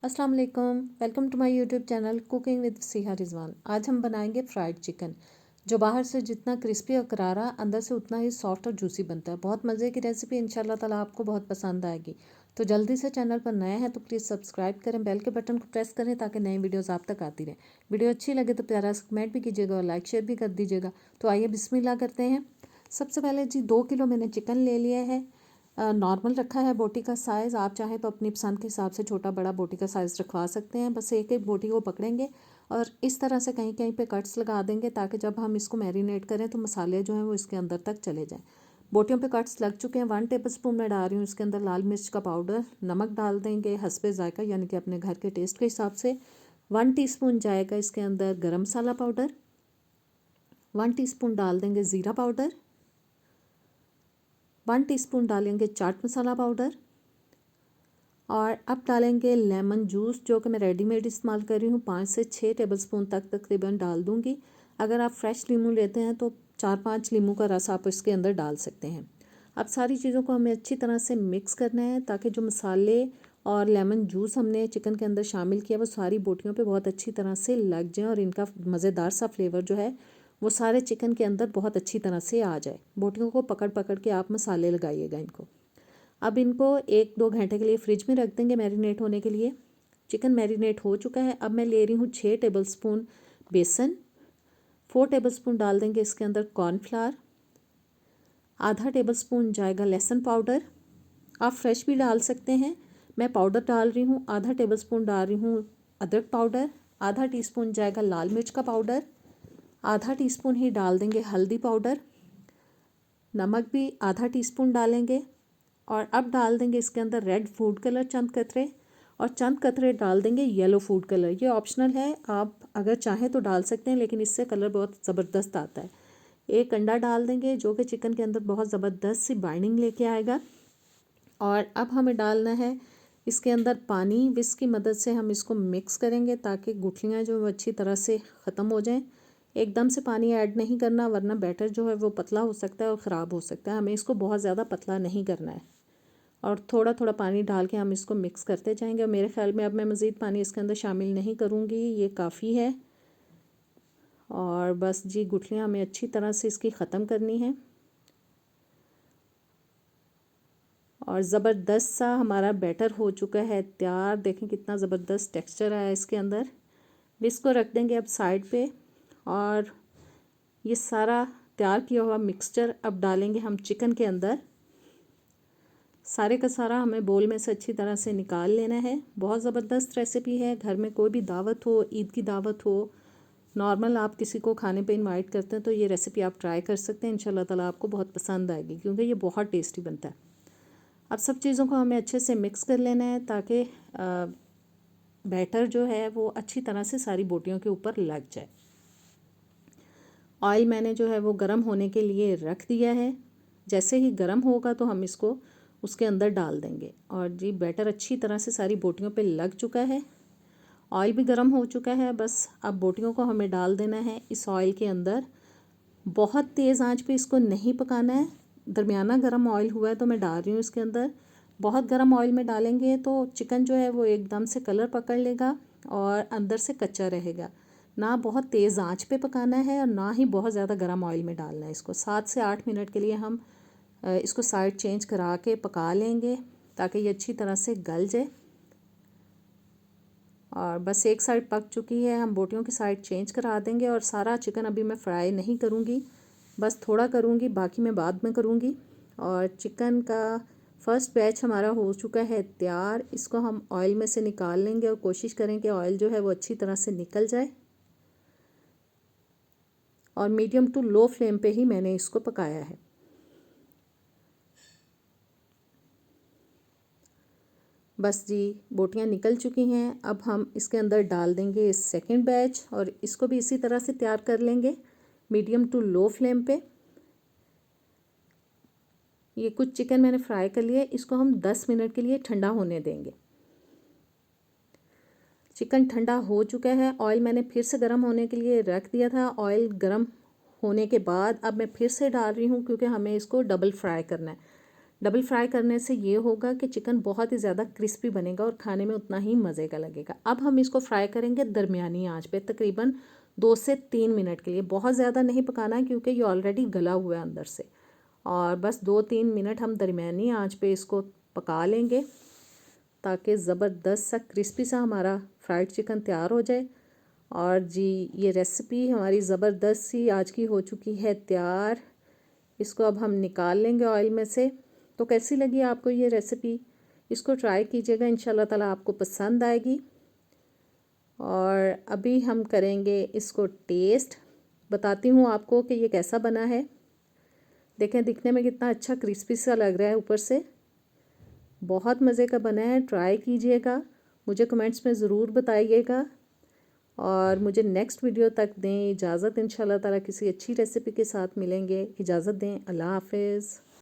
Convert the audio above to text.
अस्सलाम वालेकुम, welcome to my YouTube channel cooking with Siha Rizwan. आज हम बनाएंगे फ्राइड चिकन, जो बाहर से जितना क्रिस्पी और करारा, अंदर से उतना ही सॉफ्ट और जूसी बनता है। बहुत मज़े की रेसिपी, इंशाल्लाह ताला आपको बहुत पसंद आएगी। तो जल्दी से चैनल पर नए हैं तो प्लीज़ सब्सक्राइब करें, बेल के बटन को प्रेस करें ताकि नई वीडियोज़ आप तक आती रहें। वीडियो अच्छी लगे तो प्यारा सा कमेंट भी कीजिएगा और लाइक शेयर भी कर दीजिएगा। तो आइए बिस्मिल्लाह करते हैं। सबसे पहले जी 2 किलो मैंने चिकन ले लिया है। नॉर्मल रखा है बोटी का साइज़, आप चाहें तो अपनी पसंद के हिसाब से छोटा बड़ा बोटी का साइज़ रखवा सकते हैं। बस एक एक बोटी को पकड़ेंगे और इस तरह से कहीं कहीं पे कट्स लगा देंगे ताकि जब हम इसको मैरिनेट करें तो मसाले जो हैं वो इसके अंदर तक चले जाएं। बोटियों पे कट्स लग चुके हैं। 1 टेबल स्पून मैं डाल रही हूँ इसके अंदर लाल मिर्च का पाउडर। नमक डाल देंगे हस्बे जायका, यानी कि अपने घर के टेस्ट के हिसाब से। 1 टीस्पून जाएगा इसके अंदर गरम मसाला पाउडर। 1 टीस्पून डाल देंगे ज़ीरा पाउडर। 1 टीस्पून डालेंगे चाट मसाला पाउडर। और अब डालेंगे लेमन जूस, जो कि मैं रेडीमेड इस्तेमाल कर रही हूँ। 5 से 6 टेबलस्पून तक तकरीबन डाल दूँगी। अगर आप फ्रेश नींबू लेते हैं तो 4-5 नींबू का रस आप इसके अंदर डाल सकते हैं। अब सारी चीज़ों को हमें अच्छी तरह से मिक्स करना है ताकि जो मसाले और लेमन जूस हमने चिकन के अंदर शामिल किया वो सारी बोटियों पे बहुत अच्छी तरह से लग जाए और इनका मज़ेदार सा फ्लेवर जो है वो सारे चिकन के अंदर बहुत अच्छी तरह से आ जाए। बोटियों को पकड़ पकड़ के आप मसाले लगाइएगा इनको। अब इनको 1-2 घंटे के लिए फ्रिज में रख देंगे मैरिनेट होने के लिए। चिकन मैरिनेट हो चुका है। अब मैं ले रही हूँ 6 टेबलस्पून बेसन। 4 टेबलस्पून डाल देंगे इसके अंदर कॉर्नफ्लावर। आधा टेबलस्पून जाएगा लहसुन पाउडर, आप फ्रेश भी डाल सकते हैं। मैं पाउडर डाल रही हूँ। आधा टेबलस्पून डाल रही हूँ अदरक पाउडर। आधा टीस्पून जाएगा लाल मिर्च का पाउडर। आधा टीस्पून ही डाल देंगे हल्दी पाउडर। नमक भी आधा टीस्पून डालेंगे। और अब डाल देंगे इसके अंदर रेड फूड कलर चंद कतरे, और चंद कतरे डाल देंगे येलो फूड कलर। ये ऑप्शनल है, आप अगर चाहें तो डाल सकते हैं, लेकिन इससे कलर बहुत ज़बरदस्त आता है। एक अंडा डाल देंगे जो कि चिकन के अंदर बहुत ज़बरदस्त सी बाइंडिंग लेके आएगा। और अब हमें डालना है इसके अंदर पानी। विस्क की मदद से हम इसको मिक्स करेंगे ताकि गुठलियाँ जो अच्छी तरह से ख़त्म हो जाएं। एकदम से पानी ऐड नहीं करना, वरना बैटर जो है वो पतला हो सकता है और ख़राब हो सकता है। हमें इसको बहुत ज़्यादा पतला नहीं करना है और थोड़ा थोड़ा पानी डाल के हम इसको मिक्स करते जाएंगे। और मेरे ख्याल में अब मैं मज़ीद पानी इसके अंदर शामिल नहीं करूँगी, ये काफ़ी है। और बस जी गुठलियाँ हमें अच्छी तरह से इसकी ख़त्म करनी है। और ज़बरदस्त सा हमारा बैटर हो चुका है तैयार। देखें कितना ज़बरदस्त टेक्सचर आया इसके अंदर। इसको रख देंगे अब साइड पे। और ये सारा तैयार किया हुआ मिक्सचर अब डालेंगे हम चिकन के अंदर। सारे का सारा हमें बोल में से अच्छी तरह से निकाल लेना है। बहुत ज़बरदस्त रेसिपी है। घर में कोई भी दावत हो, ईद की दावत हो, नॉर्मल आप किसी को खाने पे इनवाइट करते हैं तो ये रेसिपी आप ट्राई कर सकते हैं। इंशाल्लाह ताला आपको बहुत पसंद आएगी क्योंकि ये बहुत टेस्टी बनता है। अब सब चीज़ों को हमें अच्छे से मिक्स कर लेना है ताकि बैटर जो है वो अच्छी तरह से सारी बोटियों के ऊपर लग जाए। ऑयल मैंने जो है वो गर्म होने के लिए रख दिया है। जैसे ही गर्म होगा तो हम इसको उसके अंदर डाल देंगे। और जी बैटर अच्छी तरह से सारी बोटियों पे लग चुका है। ऑयल भी गर्म हो चुका है। बस अब बोटियों को हमें डाल देना है इस ऑयल के अंदर। बहुत तेज़ आंच पे इसको नहीं पकाना है। दरमियाना गर्म ऑयल हुआ है तो मैं डाल रही हूँ इसके अंदर। बहुत गर्म ऑयल में डालेंगे तो चिकन जो है वो एकदम से कलर पकड़ लेगा और अंदर से कच्चा रहेगा। ना बहुत तेज़ आंच पे पकाना है और ना ही बहुत ज़्यादा गर्म ऑयल में डालना है इसको। 7 से 8 मिनट के लिए हम इसको साइड चेंज करा के पका लेंगे ताकि ये अच्छी तरह से गल जाए। और बस एक साइड पक चुकी है, हम बोटियों की साइड चेंज करा देंगे। और सारा चिकन अभी मैं फ्राई नहीं करूँगी, बस थोड़ा करूँगी, बाकी मैं बाद में करूँगी। और चिकन का फर्स्ट बैच हमारा हो चुका है तैयार। इसको हम ऑयल में से निकाल लेंगे और कोशिश करें कि ऑयल जो है वो अच्छी तरह से निकल जाए। और मीडियम टू लो फ्लेम पे ही मैंने इसको पकाया है। बस जी बोटियाँ निकल चुकी हैं। अब हम इसके अंदर डाल देंगे सेकंड बैच और इसको भी इसी तरह से तैयार कर लेंगे मीडियम टू लो फ्लेम पे। ये कुछ चिकन मैंने फ्राई कर लिया है, इसको हम 10 मिनट के लिए ठंडा होने देंगे। चिकन ठंडा हो चुका है। ऑयल मैंने फिर से गर्म होने के लिए रख दिया था। ऑयल गर्म होने के बाद अब मैं फिर से डाल रही हूँ क्योंकि हमें इसको डबल फ्राई करना है। डबल फ्राई करने से ये होगा कि चिकन बहुत ही ज़्यादा क्रिस्पी बनेगा और खाने में उतना ही मज़े का लगेगा। अब हम इसको फ्राई करेंगे दरमियानी आंच पे तकरीबन 2 से 3 मिनट के लिए। बहुत ज़्यादा नहीं पकाना है क्योंकि ये ऑलरेडी गला हुआ है अंदर से। और बस 2-3 मिनट हम दरमियानी आंच पे इसको पका लेंगे ताकि ज़बरदस्त सा क्रिस्पी सा हमारा फ्राइड चिकन तैयार हो जाए। और जी ये रेसिपी हमारी ज़बरदस्त सी आज की हो चुकी है तैयार। इसको अब हम निकाल लेंगे ऑयल में से। तो कैसी लगी आपको ये रेसिपी? इसको ट्राई कीजिएगा, इंशाल्लाह ताला आपको पसंद आएगी। और अभी हम करेंगे इसको टेस्ट। बताती हूँ आपको कि ये कैसा बना है। देखें दिखने में कितना अच्छा क्रिस्पी सा लग रहा है ऊपर से। बहुत मज़े का बना है, ट्राई कीजिएगा। मुझे कमेंट्स में ज़रूर बताइएगा और मुझे नेक्स्ट वीडियो तक दें इजाज़त। इंशाल्लाह ताला किसी अच्छी रेसिपी के साथ मिलेंगे। इजाज़त दें, अल्लाह हाफ़िज़।